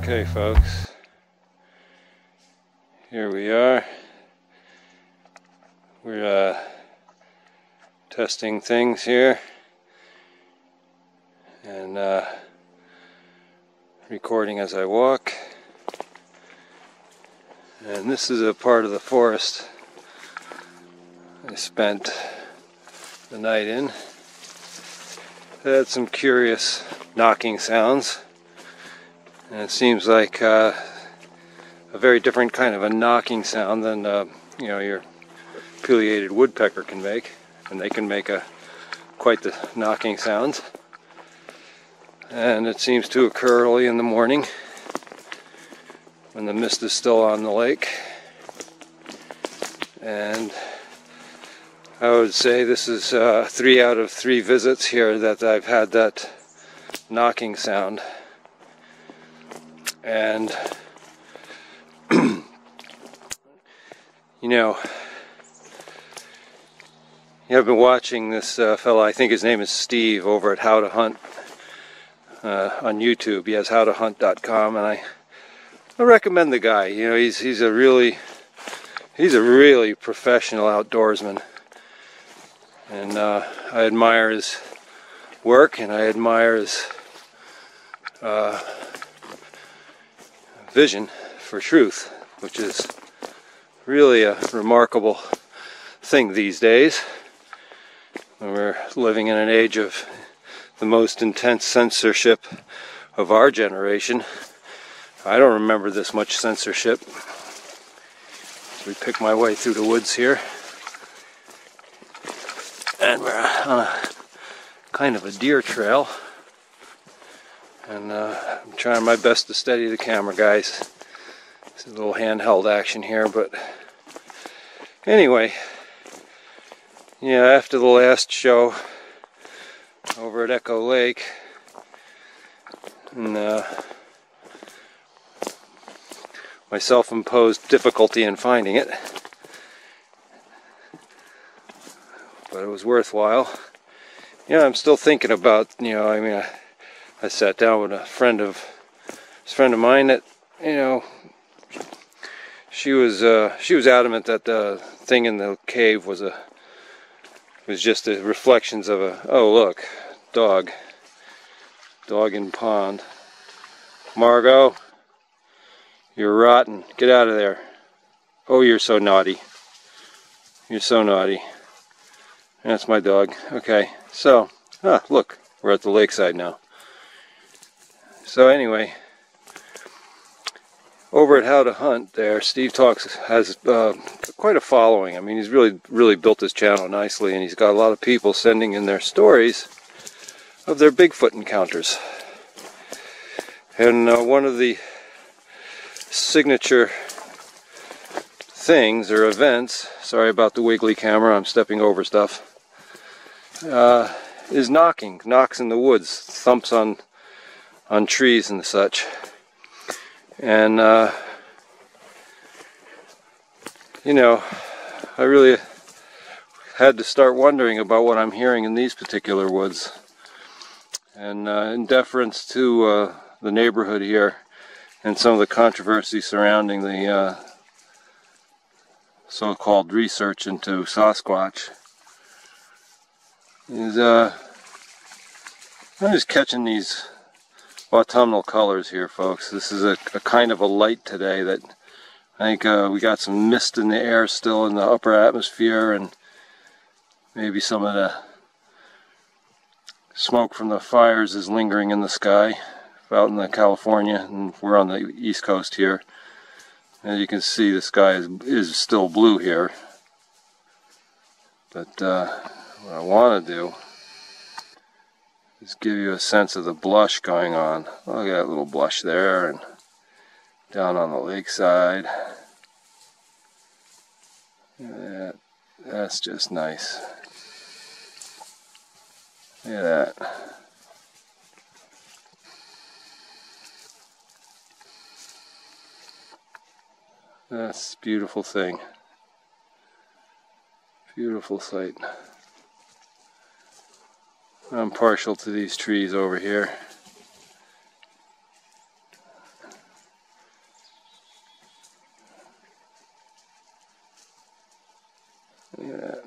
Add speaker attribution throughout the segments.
Speaker 1: Okay, folks, here we are. We're testing things here and recording as I walk. And this is a part of the forest I spent the night in. It had some curious knocking sounds. And it seems like a very different kind of a knocking sound than your pileated woodpecker can make, and they can make quite the knocking sounds. And it seems to occur early in the morning when the mist is still on the lake. And I would say this is 3 out of 3 visits here that I've had that knocking sound. And I've been watching this fellow, I think his name is Steve, over at How to Hunt on YouTube. He has howtohunt.com, and I recommend the guy. He's a really professional outdoorsman, and I admire his work, and I admire his vision for truth, which is really a remarkable thing these days when we're living in an age of the most intense censorship of our generation. I don't remember this much censorship. As we pick my way through the woods here, and we're on a kind of a deer trail. And I'm trying my best to steady the camera, guys. It's a little handheld action here, but anyway, after the last show over at Echo Lake, and my self-imposed difficulty in finding it, but it was worthwhile. I'm still thinking about, I sat down with a friend of mine that, she was adamant that the thing in the cave was just the reflections of dog. Dog in pond. Margot, you're rotten. Get out of there. Oh, you're so naughty. You're so naughty. That's my dog. Okay, so, look, we're at the lakeside now. So anyway, over at How to Hunt there, Steve Talks has quite a following. I mean, he's really built his channel nicely, and he's got a lot of people sending in their stories of their Bigfoot encounters. And one of the signature things or events, sorry about the wiggly camera, I'm stepping over stuff, is knocking. Knocks in the woods, thumps on trees and such. And you know, I really had to start wondering about what I'm hearing in these particular woods. And in deference to the neighborhood here and some of the controversy surrounding the so-called research into Sasquatch, I'm just catching these autumnal colors here, folks. This is a kind of a light today that I think we got some mist in the air still in the upper atmosphere, and maybe some of the smoke from the fires is lingering in the sky out in the California, and we're on the East Coast here. As you can see, the sky is still blue here. But what I want to do is give you a sense of the blush going on. Look at that little blush there, and down on the lakeside. Look at that. That's just nice. Look at that. That's a beautiful thing. Beautiful sight. I'm partial to these trees over here. Look at that.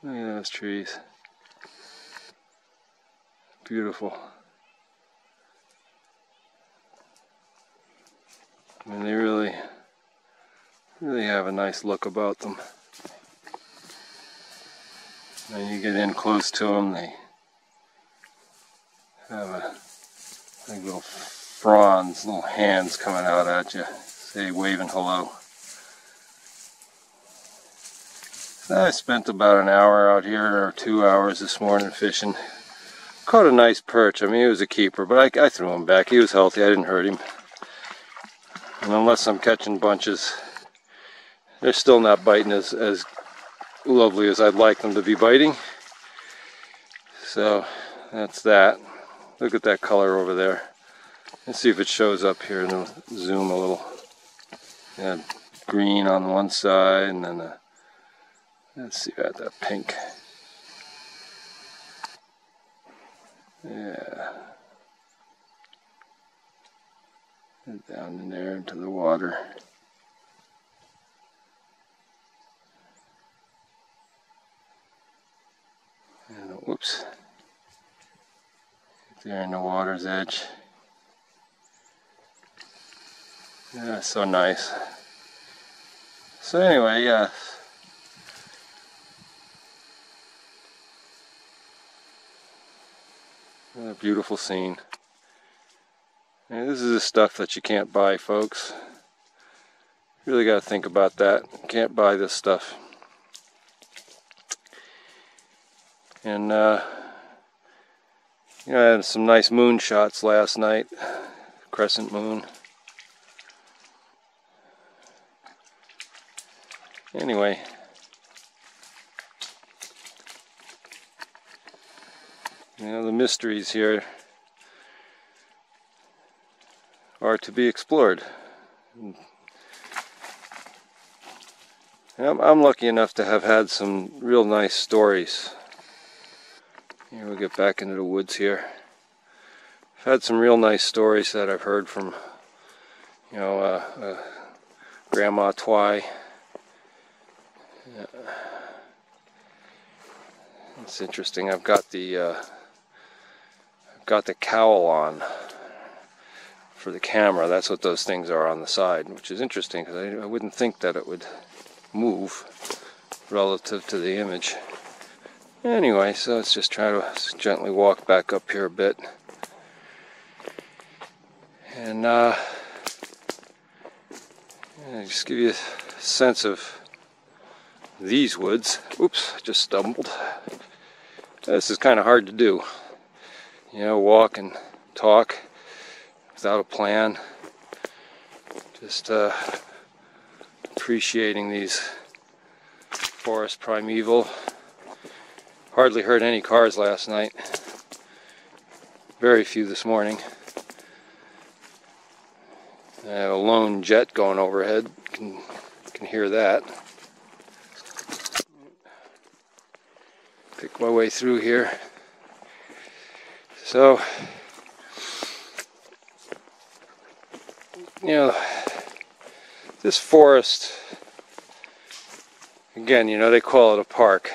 Speaker 1: Look at those trees. Beautiful. I mean, they really have a nice look about them. When you get in close to them, they have like little fronds, little hands coming out at you, say waving hello. I spent about an hour out here, or 2 hours this morning fishing. Caught a nice perch. I mean, he was a keeper, but I threw him back. He was healthy. I didn't hurt him. And unless I'm catching bunches, they're still not biting as lovely as I'd like them to be biting. So that's that. Look at that color over there. Let's see if it shows up here, and I'll zoom a little. Yeah, green on one side, and then let's see about that pink. Yeah. And down in there into the water. And whoops. There in the water's edge. Yeah, so nice. So anyway, yeah. What a beautiful scene. And this is the stuff that you can't buy, folks. You really got to think about that. You can't buy this stuff. And you know, I had some nice moon shots last night. Crescent moon. Anyway. You know, the mysteries here are to be explored. I'm lucky enough to have had some real nice stories. Here, we'll get back into the woods here. I've had some real nice stories that I've heard from, you know, Grandma Twy. It's interesting. I've got the cowl on for the camera. That's what those things are on the side, which is interesting because I wouldn't think that it would move relative to the image. Anyway, so let's just try to gently walk back up here a bit. And just give you a sense of these woods. Oops, I just stumbled. This is kind of hard to do. You know, walk and talk without a plan. Just appreciating these forest primeval. Hardly heard any cars last night. Very few this morning. I have a lone jet going overhead. Can hear that. Pick my way through here. So, you know, this forest, again, you know, they call it a park.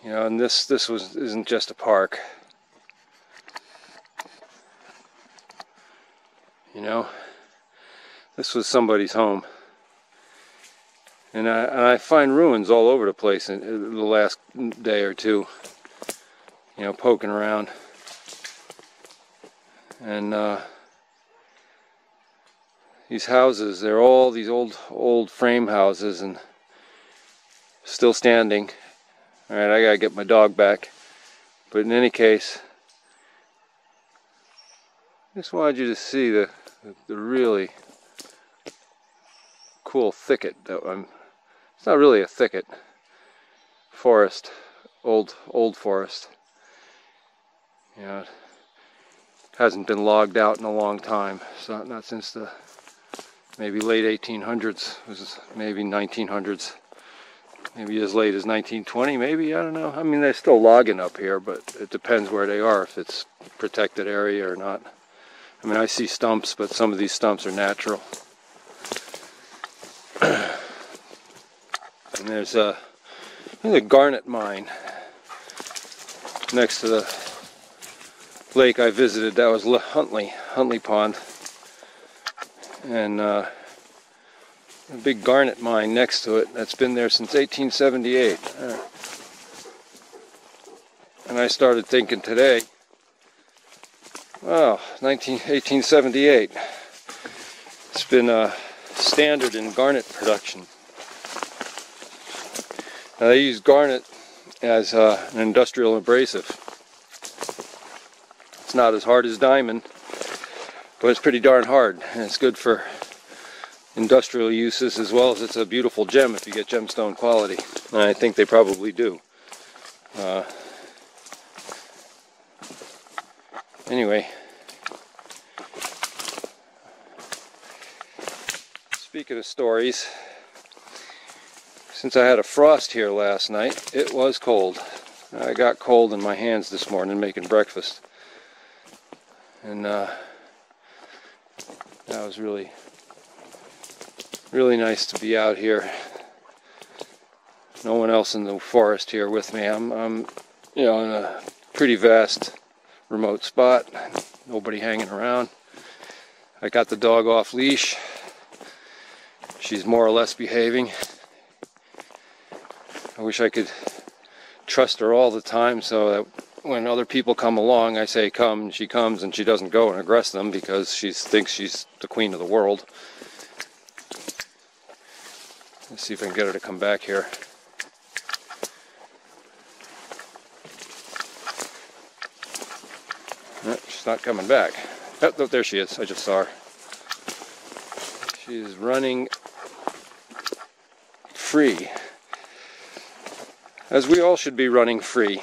Speaker 1: You know, and this isn't just a park. You know, this was somebody's home. And I find ruins all over the place in the last day or two. You know, poking around. And these houses, they're all these old frame houses and still standing. Alright, I gotta get my dog back. But in any case, I just wanted you to see the really cool thicket that it's not really a thicket. Forest. Old forest. You know, it hasn't been logged out in a long time. So not since the maybe late 1800s. It was maybe 1900s. Maybe as late as 1920, maybe, I don't know. I mean, they're still logging up here, but it depends where they are, if it's protected area or not. I mean, I see stumps, but some of these stumps are natural. And there's a garnet mine next to the lake I visited. That was Huntley Pond. And a big garnet mine next to it that's been there since 1878. And I started thinking today, wow, 1878. It's been a standard in garnet production. Now they use garnet as an industrial abrasive. It's not as hard as diamond, but it's pretty darn hard, and it's good for industrial uses as well as it's a beautiful gem if you get gemstone quality. And I think they probably do. Anyway, speaking of stories, since I had a frost here last night, it was cold. I got cold in my hands this morning making breakfast. And that was really nice to be out here. No one else in the forest here with me. I'm you know, in a pretty vast remote spot. Nobody hanging around. I got the dog off leash. She's more or less behaving. I wish I could trust her all the time so that when other people come along, I say come, and she comes, and she doesn't go and aggress them because she thinks she's the queen of the world. Let's see if I can get her to come back here. No, she's not coming back. Oh, there she is. I just saw her. She's running free. As we all should be running free.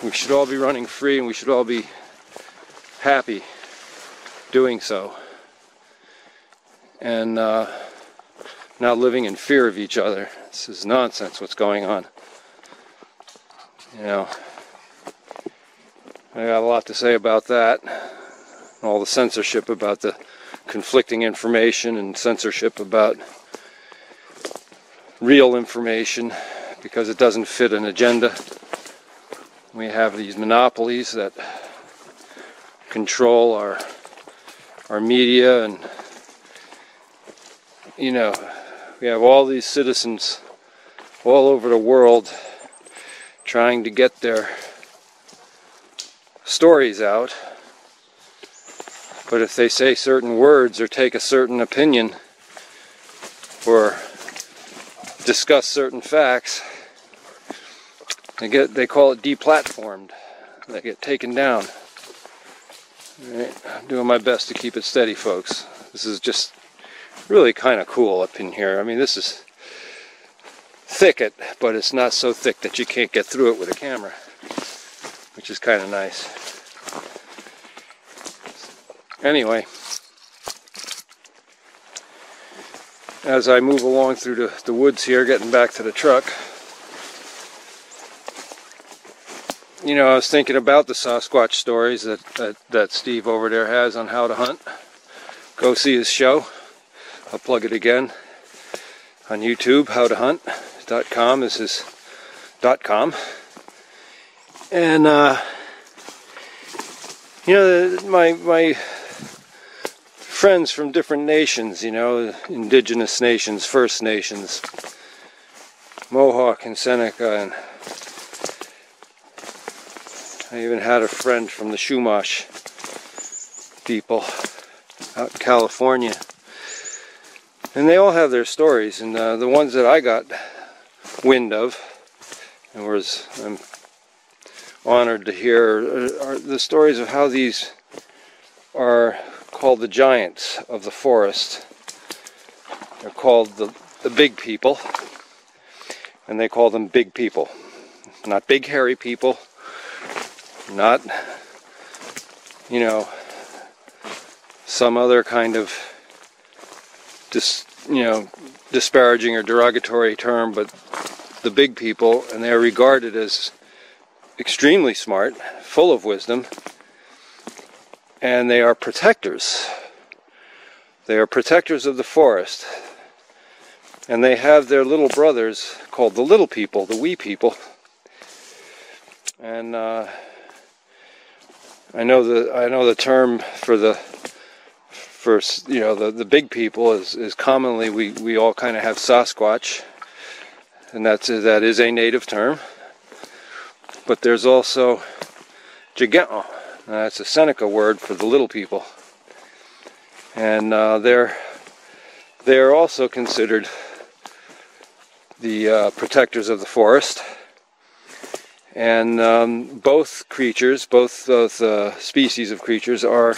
Speaker 1: We should all be running free, and we should all be happy doing so. And not living in fear of each other. This is nonsense what's going on. You know, I got a lot to say about that. All the censorship about the conflicting information and censorship about real information because it doesn't fit an agenda. We have these monopolies that control our media, and you know, we have all these citizens all over the world trying to get their stories out. But if they say certain words or take a certain opinion or discuss certain facts, they call it deplatformed. They get taken down. All right, I'm doing my best to keep it steady, folks. This is just really kind of cool up in here. I mean, this is thicket, but it's not so thick that you can't get through it with a camera, which is kind of nice. Anyway, as I move along through the woods here, getting back to the truck, you know, I was thinking about the Sasquatch stories that Steve over there has on how to hunt. Go see his show. I'll plug it again on YouTube. howtohunt.com is his .com. And you know, my friends from different nations, you know, indigenous nations, First Nations, Mohawk and Seneca, and I even had a friend from the Chumash people out in California. And they all have their stories, and the ones that I got wind of, and I'm honored to hear, are the stories of how these are called the giants of the forest. They're called the big people, and they call them big people. Not big hairy people, not, you know, some other kind of disparaging or derogatory term, but the big people, and they are regarded as extremely smart, full of wisdom, and they are protectors. They are protectors of the forest, and they have their little brothers called the little people, the wee people. And I know the term for the big people is commonly we all kind of have Sasquatch, and that is a native term. But there's also Gigant. That's a Seneca word for the little people, and they're also considered the protectors of the forest. And both species of creatures are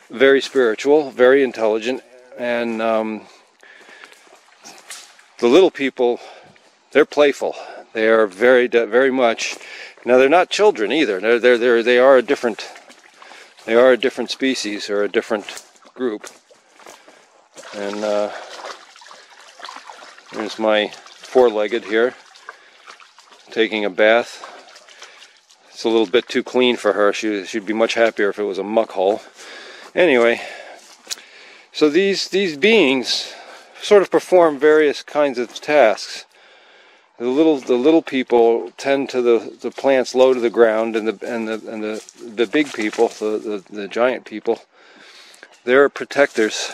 Speaker 1: very spiritual, very intelligent, and the little people, they're playful. They are very much. Now they're not children either. They are a different species or a different group. And there's my four-legged here, taking a bath. It's a little bit too clean for her. She'd be much happier if it was a muck hole. Anyway, so these beings sort of perform various kinds of tasks. The little people tend to the plants low to the ground, and the big people, the giant people, they're protectors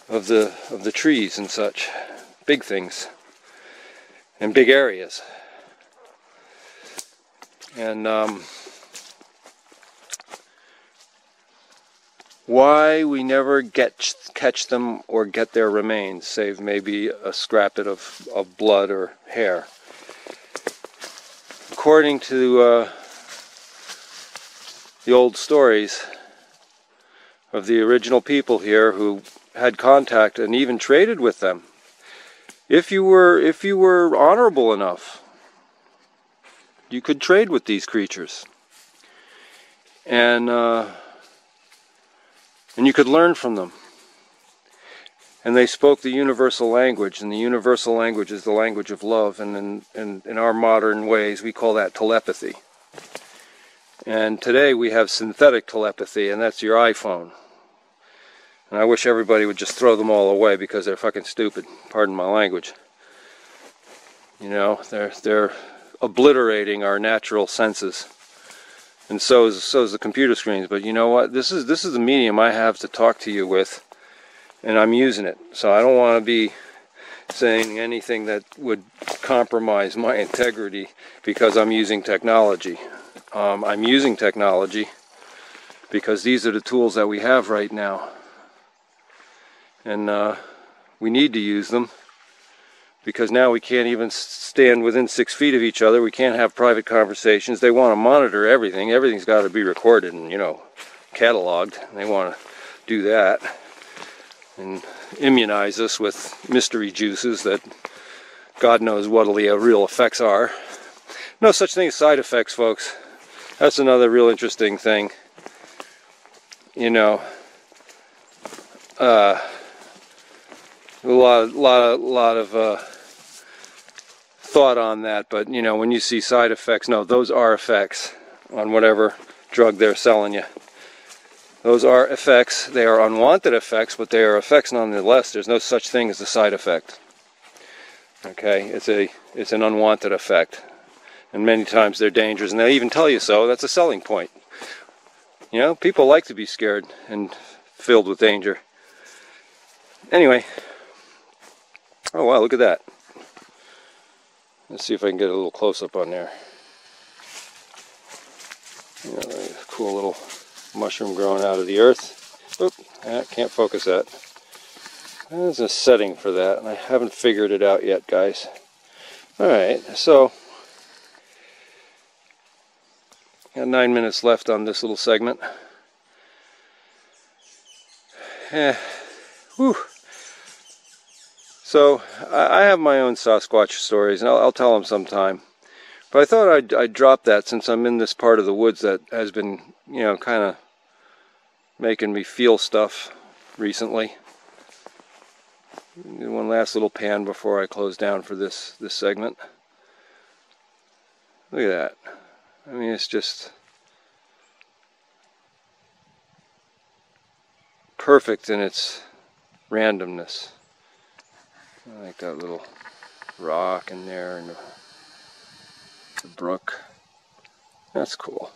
Speaker 1: of the trees and such, big things and big areas. And why we never catch them or get their remains, save maybe a scraplet of blood or hair. According to the old stories of the original people here who had contact and even traded with them, if you were honorable enough, you could trade with these creatures, and you could learn from them. And they spoke the universal language, and the universal language is the language of love, and in our modern ways we call that telepathy. And today we have synthetic telepathy, and that's your iPhone. And I wish everybody would just throw them all away because they're fucking stupid, pardon my language. You know, they're obliterating our natural senses, and so is the computer screens. But you know what? This is the medium I have to talk to you with, and I'm using it. So I don't want to be saying anything that would compromise my integrity because I'm using technology. I'm using technology because these are the tools that we have right now, and we need to use them. Because now we can't even stand within 6 feet of each other. We can't have private conversations. They want to monitor everything. Everything's got to be recorded and, you know, cataloged. They want to do that and immunize us with mystery juices that God knows what the real effects are. No such thing as side effects, folks. That's another real interesting thing. You know, a lot of thought on that, but you know, when you see side effects, no, those are effects on whatever drug they're selling you. Those are effects. They are unwanted effects, but they are effects nonetheless. There's no such thing as a side effect. Okay, it's an unwanted effect, and many times they're dangerous, and they even tell you so. That's a selling point. You know, people like to be scared and filled with danger. Anyway, oh wow, look at that. Let's see if I can get a little close-up on there. You know, a cool little mushroom growing out of the earth. Oop, can't focus that. There's a setting for that, and I haven't figured it out yet, guys. Alright, so got 9 minutes left on this little segment. Whew. So, I have my own Sasquatch stories, and I'll tell them sometime. But I thought I'd drop that since I'm in this part of the woods that has been, you know, kind of making me feel stuff recently. One last little pan before I close down for this segment. Look at that. I mean, it's just perfect in its randomness. I like that little rock in there and the brook. That's cool.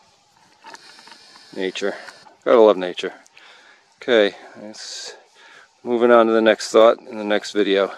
Speaker 1: Nature. Gotta love nature. Okay, let's moving on to the next thought in the next video.